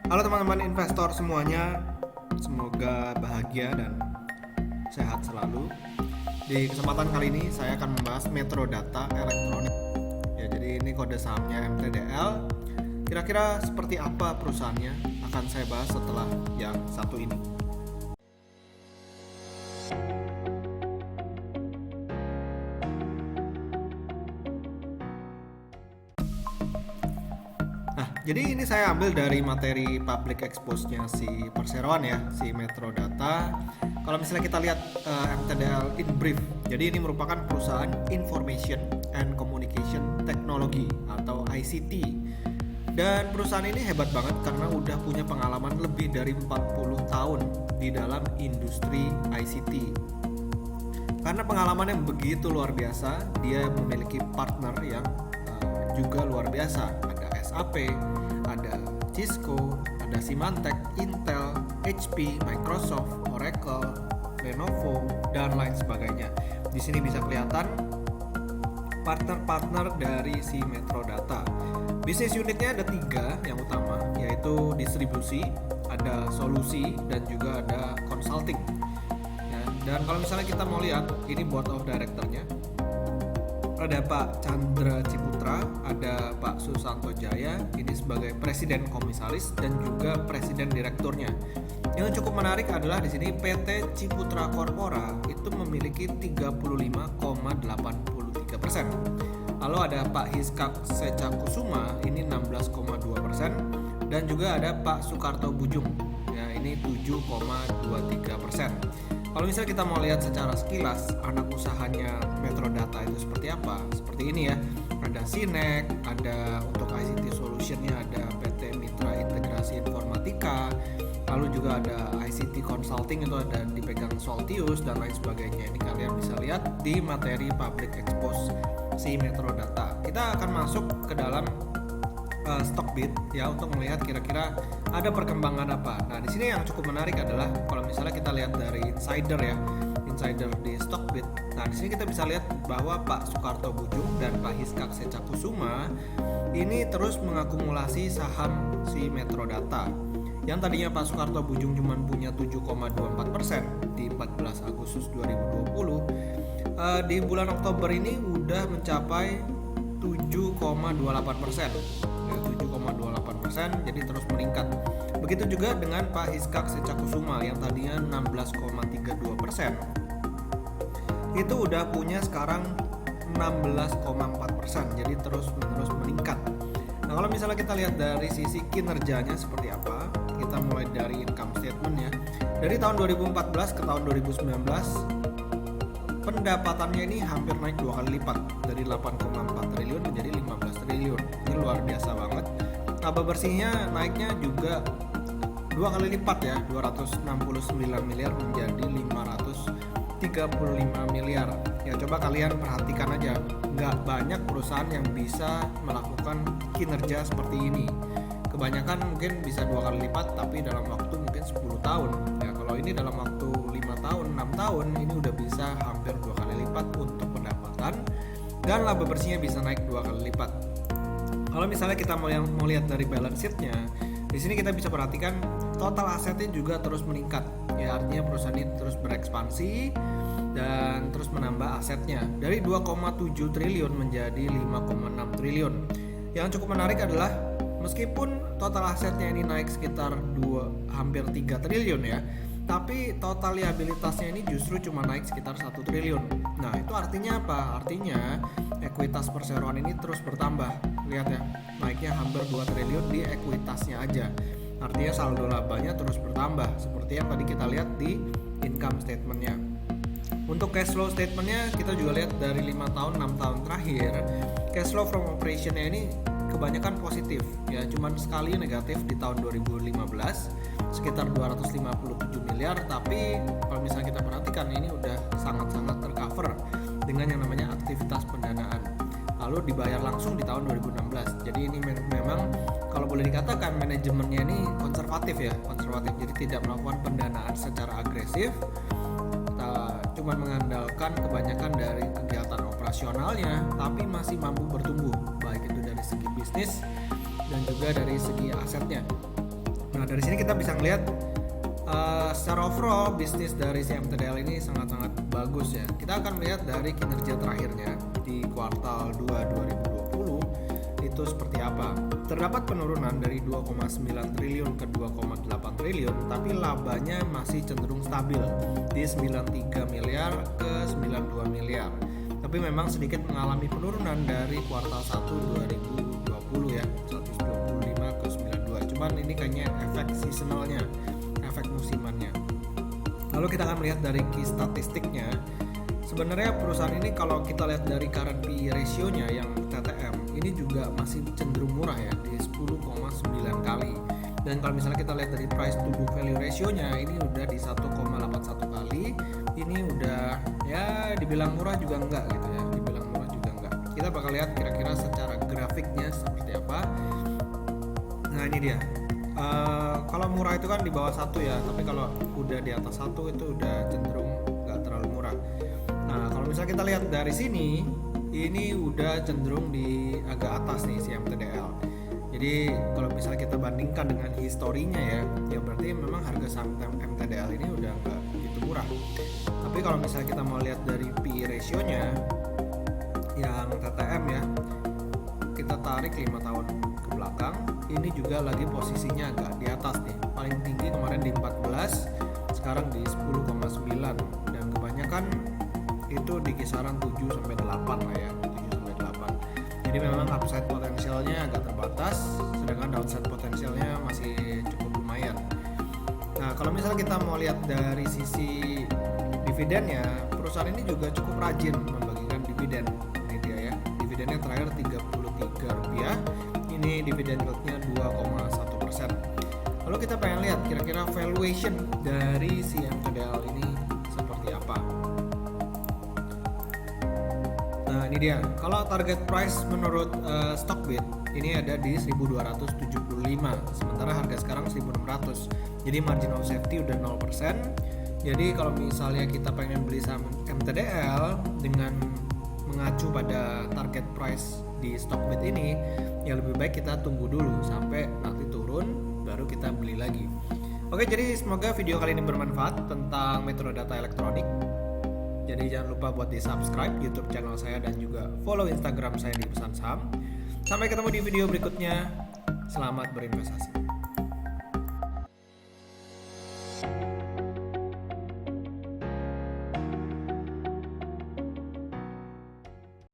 Halo teman-teman investor semuanya, semoga bahagia dan sehat selalu. Di kesempatan kali ini saya akan membahas Metrodata Elektronik. Ya, jadi ini kode sahamnya MTDL. Kira-kira seperti apa perusahaannya akan saya bahas setelah yang satu ini. Nah, jadi ini saya ambil dari materi public expose-nya si Perseroan ya, si Metrodata. Kalau misalnya kita lihat MTDL in brief, jadi ini merupakan perusahaan Information and Communication Technology atau ICT. Dan perusahaan ini hebat banget karena udah punya pengalaman lebih dari 40 tahun di dalam industri ICT. Karena pengalaman yang begitu luar biasa, dia memiliki partner yang juga luar biasa. Ada SAP, ada Cisco, ada Symantec, Intel, HP, Microsoft, Oracle, Lenovo, dan lain sebagainya. Di sini bisa kelihatan partner-partner dari si Metrodata. Bisnis unitnya ada 3 yang utama, yaitu distribusi, ada solusi, dan juga ada consulting. Ya, dan kalau misalnya kita mau lihat, ini board of director-nya. Ada Pak Chandra Ciputra, ada Pak Susanto Jaya, ini sebagai presiden komisaris dan juga presiden direkturnya. Yang cukup menarik adalah di sini PT Ciputra Corpora itu memiliki 35,83%. Lalu ada Pak Hiskak Secakusuma, ini 16,2%, dan juga ada Pak Sukarto Bujung, ya ini 7,23%. Kalau misalnya kita mau lihat secara sekilas anak usahanya Metrodata itu seperti apa, seperti ini ya. Ada Sinek, ada untuk ICT Solution-nya ada PT Mitra Integrasi Informatika, lalu juga ada ICT Consulting itu ada dipegang Soltius dan lain sebagainya. Ini kalian bisa lihat di materi public expose si Metrodata. Kita akan masuk ke dalam Stockbit ya untuk melihat kira-kira ada perkembangan apa. Nah, di sini yang cukup menarik adalah kalau misalnya kita lihat dari insider ya, insider di Stockbit. Nah, di sini kita bisa lihat bahwa Pak Sukarto Bujung dan Pak Hiskak Secakusuma ini terus mengakumulasi saham si Metrodata. Yang tadinya Pak Sukarto Bujung cuma punya 7,24% di 14 Agustus 2020, di bulan Oktober ini udah mencapai 7,28%. 7,28%, jadi terus meningkat. Begitu juga dengan Pak Hiskak Secakusuma yang tadinya 16,32%. Itu udah punya sekarang 16,4%, jadi terus-menerus meningkat. Nah, kalau misalnya kita lihat dari sisi kinerjanya seperti apa, kita mulai dari income statement ya. Dari tahun 2014 ke tahun 2019, pendapatannya ini hampir naik 2 kali lipat, dari 8,4 triliun menjadi 15 triliun. Ini luar biasa banget. Laba bersihnya naiknya juga 2 kali lipat ya, 269 miliar menjadi 535 miliar. Ya coba kalian perhatikan aja, nggak banyak perusahaan yang bisa melakukan kinerja seperti ini. Kebanyakan mungkin bisa 2 kali lipat tapi dalam waktu mungkin 10 tahun. Ya kalau ini dalam waktu 5 tahun, 6 tahun ini udah bisa hampir 2 kali lipat untuk pendapatan, dan laba bersihnya bisa naik 2 kali lipat. Kalau misalnya kita mau lihat dari balance sheet-nya, di sini kita bisa perhatikan total asetnya juga terus meningkat. Ya artinya perusahaan ini terus berekspansi dan terus menambah asetnya dari 2,7 triliun menjadi 5,6 triliun. Yang cukup menarik adalah meskipun total asetnya ini naik sekitar hampir 3 triliun ya, tapi total liabilitasnya ini justru cuma naik sekitar 1 triliun. Nah, itu artinya apa? Artinya ekuitas Perseroan ini terus bertambah. Lihat ya, naiknya hampir 2 triliun di ekuitasnya aja. Artinya saldo labanya terus bertambah, seperti yang tadi kita lihat di income statement-nya. Untuk cash flow statement-nya, kita juga lihat dari 5 tahun, 6 tahun terakhir, cash flow from operation-nya ini kebanyakan positif ya, cuman sekali negatif di tahun 2015 sekitar 257 miliar, tapi kalau misalnya kita perhatikan ini udah sangat-sangat tercover dengan yang namanya aktivitas pendanaan, lalu dibayar langsung di tahun 2016. Jadi ini memang kalau boleh dikatakan manajemennya ini konservatif ya, konservatif, jadi tidak melakukan pendanaan secara agresif, cuma mengandalkan kebanyakan dari kegiatan operasionalnya, tapi masih mampu bertumbuh baik itu dari segi bisnis dan juga dari segi asetnya. Nah, dari sini kita bisa ngelihat secara overall bisnis dari si MTDL ini sangat-sangat bagus ya. Kita akan melihat dari kinerja terakhirnya di kuartal 2 2020 itu seperti apa. Terdapat penurunan dari 2,9 triliun ke 2,8 triliun, tapi labanya masih cenderung stabil di 93 miliar ke 92 miliar. Tapi memang sedikit mengalami penurunan dari kuartal 1 2020 ya, 125 ke 92. Cuman ini kayaknya efek seasonalnya, efek musimannya. Lalu kita akan melihat dari key statistiknya. Sebenarnya perusahaan ini kalau kita lihat dari current PE ratio-nya yang TTM ini juga masih cenderung murah ya, di 10,9 kali. Dan kalau misalnya kita lihat dari price to book value ratio-nya ini udah di 1,81 kali. Ini udah ya dibilang murah juga enggak gitu ya, dibilang murah juga enggak. Kita bakal lihat kira-kira secara grafiknya seperti apa. Nah, ini dia. Kalau murah itu kan di bawah 1 ya, tapi kalau udah di atas 1 itu udah cenderung nggak terlalu murah. Nah, kalau misalnya kita lihat dari sini, ini udah cenderung di agak atas nih si MTDL. Jadi kalau misalnya kita bandingkan dengan historinya ya berarti memang harga saham MTDL ini udah nggak begitu murah. Tapi kalau misalnya kita mau lihat dari PE ratio-nya yang TTM ya, kita tarik 5 tahun ke belakang, ini juga lagi posisinya agak di atas nih. Paling tinggi kemarin di 14, sekarang di 10,9, dan kebanyakan itu di kisaran 7 sampai 8 lah ya, 7 sampai 8. Jadi memang upside potensialnya agak terbatas, sedangkan downside potensialnya masih cukup lumayan. Nah, kalau misalnya kita mau lihat dari sisi dividennya, perusahaan ini juga cukup rajin membagikan dividen. Ini dia ya, dividennya terakhir Rp33. Ini dividen yield-nya 2,1%. Lalu kita pengen lihat kira-kira valuation dari si MTDL ini seperti apa. Nah, ini dia. Kalau target price menurut Stockbit ini ada di 1275, sementara harga sekarang 1600. Jadi margin of safety udah 0%. Jadi kalau misalnya kita pengen beli saham MTDL dengan mengacu pada target price di Stockbit ini, ya lebih baik kita tunggu dulu sampai nanti turun baru kita beli lagi. Oke, jadi semoga video kali ini bermanfaat tentang metode data elektronik. Jadi jangan lupa buat di subscribe YouTube channel saya dan juga follow Instagram saya di Pesan Saham. Sampai ketemu di video berikutnya. Selamat berinvestasi.